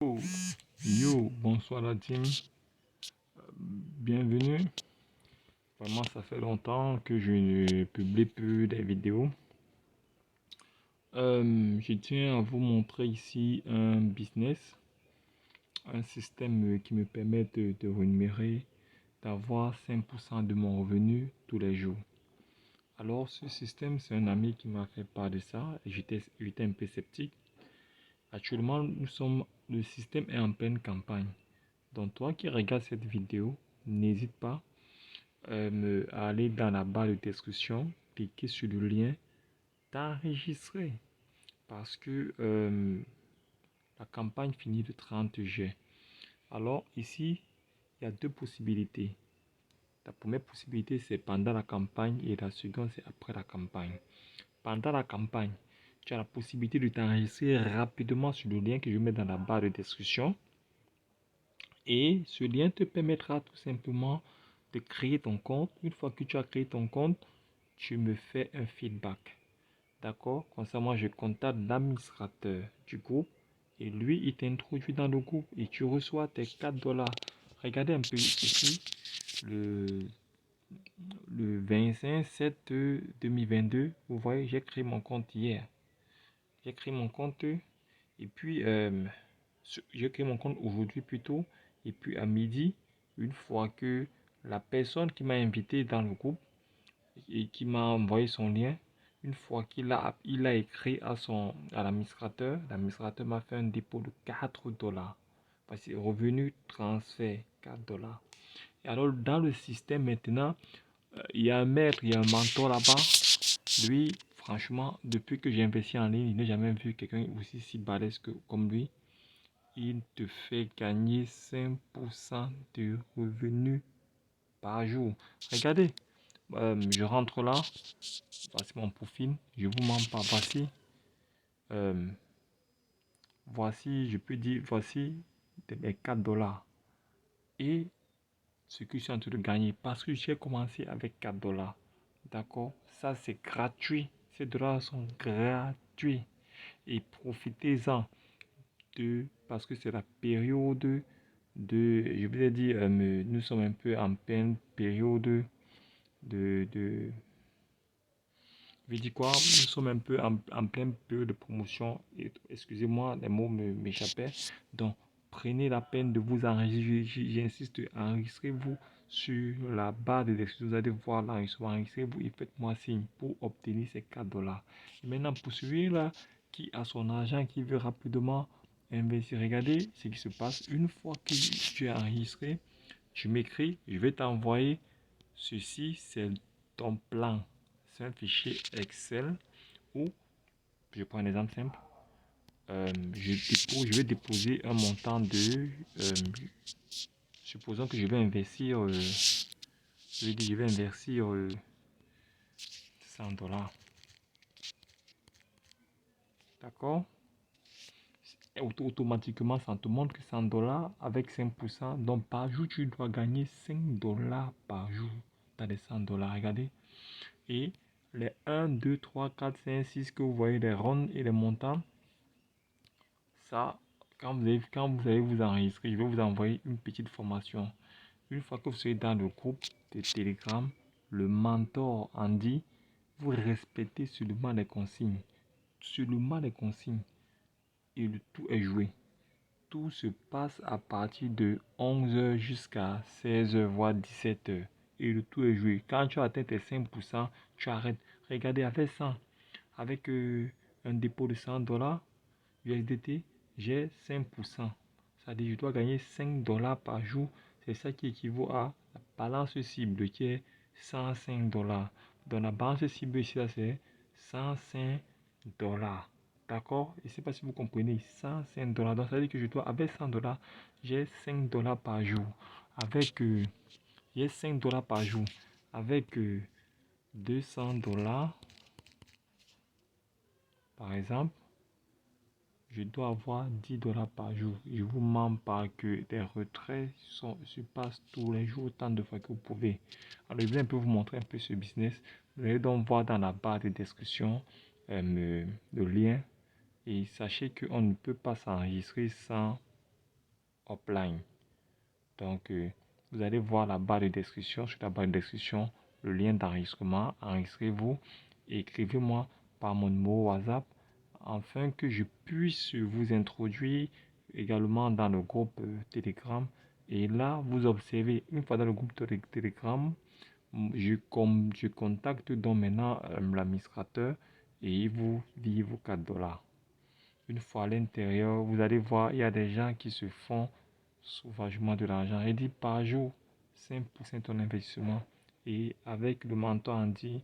Oh, yo, bonsoir la team, bienvenue. Vraiment, ça fait longtemps que je ne publie plus des vidéos. Je tiens à vous montrer ici un business, un système qui me permet de rémunérer, d'avoir 5% de mon revenu tous les jours. Alors, ce système, c'est un ami qui m'a fait part de ça et j'étais un peu sceptique. Actuellement, le système est en pleine campagne. Donc, toi qui regardes cette vidéo, n'hésite pas à aller dans la barre de description, cliquer sur le lien, t'enregistrer parce que la campagne finit le 30 juin. Alors ici, il y a deux possibilités. La première possibilité, c'est pendant la campagne et la seconde, c'est après la campagne. Pendant la campagne, tu as la possibilité de t'enregistrer rapidement sur le lien que je mets dans la barre de description. Et ce lien te permettra tout simplement de créer ton compte. Une fois que tu as créé ton compte, tu me fais un feedback. D'accord? Comme ça, moi, je contacte l'administrateur du groupe et lui, il t'introduit dans le groupe et tu reçois tes 4 dollars. Regardez un peu ici, le, le 25/7/2022. Vous voyez, j'ai créé mon compte hier. J'ai créé mon compte et puis j'ai créé mon compte aujourd'hui plutôt. Et puis à midi, une fois que la personne qui m'a invité dans le groupe et qui m'a envoyé son lien, une fois il a écrit à l'administrateur m'a fait un dépôt de 4 dollars. Parce que revenu transfert 4 dollars. Et alors dans le système maintenant, il y a un maître, il y a un mentor là-bas. Lui, franchement, depuis que j'ai investi en ligne, il n'a jamais vu quelqu'un aussi si balèze comme lui. Il te fait gagner 5% de revenus par jour. Regardez, je rentre là. Voici mon profil. Je vous mens pas. Euh, voici, je peux dire, voici mes 4 dollars. Et ce que je suis en train de gagner. Parce que j'ai commencé avec 4 dollars. D'accord? Ça, c'est gratuit. Ces dollars sont gratuits. Et profitez-en parce que c'est la période je vous ai dit, nous sommes un peu en pleine période de je dis quoi, nous sommes un peu en pleine période de promotion. Excusez-moi, les mots m'échappaient. Donc, prenez la peine de vous enregistrer. J'insiste, enregistrez-vous sur la barre de description. Vous allez voir l'enregistrement. Enregistrez-vous et faites-moi signe pour obtenir ces 4 dollars. Et maintenant, pour celui-là qui a son argent, qui veut rapidement investir, regardez ce qui se passe. Une fois que tu es enregistré, tu m'écris, je vais t'envoyer ceci, c'est ton plan. C'est un fichier Excel où, je prends un exemple simple, je vais déposer un montant supposons que je vais investir, je vais investir 100 dollars. D'accord? Automatiquement, ça te montre que 100 dollars avec 5%. Donc, par jour, tu dois gagner 5 dollars par jour dans les 100 dollars. Regardez. Et les 1, 2, 3, 4, 5, 6 que vous voyez, les ronds et les montants, ça, quand vous allez vous enregistrer, je vais vous envoyer une petite formation. Une fois que vous serez dans le groupe de Telegram, le mentor en dit, vous respectez seulement les consignes. Seulement les consignes. Et le tout est joué. Tout se passe à partir de 11h jusqu'à 16h, voire 17h. Et le tout est joué. Quand tu atteins tes 5%, tu arrêtes. Regardez, avec ça, avec un dépôt de 100 dollars USDT, j'ai 5%. C'est-à-dire, je dois gagner 5 dollars par jour. C'est ça qui équivaut à la balance cible qui est 105 dollars. Donc, la balance cible ici, c'est 105 dollars. D'accord? Je ne sais pas si vous comprenez. 105 dollars. Donc, ça veut dire que je dois, avec 100 dollars, j'ai 5 dollars par jour. Avec, j'ai 5 dollars par jour. Avec 200 dollars, par exemple, je dois avoir 10 dollars par jour. Je vous mens pas que les retraits se passent tous les jours autant de fois que vous pouvez. Alors, je vais un peu vous montrer un peu ce business. Vous allez donc voir dans la barre de description le lien. Et sachez qu'on ne peut pas s'enregistrer sans offline. Donc, vous allez voir la barre de description. Sur la barre de description, le lien d'enregistrement. Enregistrez-vous et écrivez-moi par mon numéro WhatsApp afin que je puisse vous introduire également dans le groupe Telegram. Et là, vous observez, une fois dans le groupe Telegram, je contacte donc maintenant l'administrateur et il vous dit vos $4. Une fois à l'intérieur, vous allez voir, il y a des gens qui se font sauvagement de l'argent. Il dit par jour, 5% de ton investissement. Et avec le mentor en dit,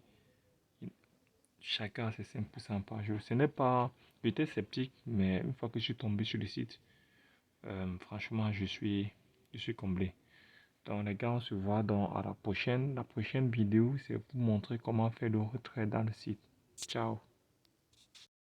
chacun c'est 5% par jour. Ce n'est pas... J'étais sceptique, mais une fois que je suis tombé sur le site, franchement, je suis comblé. Donc les gars, on se voit à la prochaine. La prochaine vidéo, c'est pour montrer comment faire le retrait dans le site. Ciao.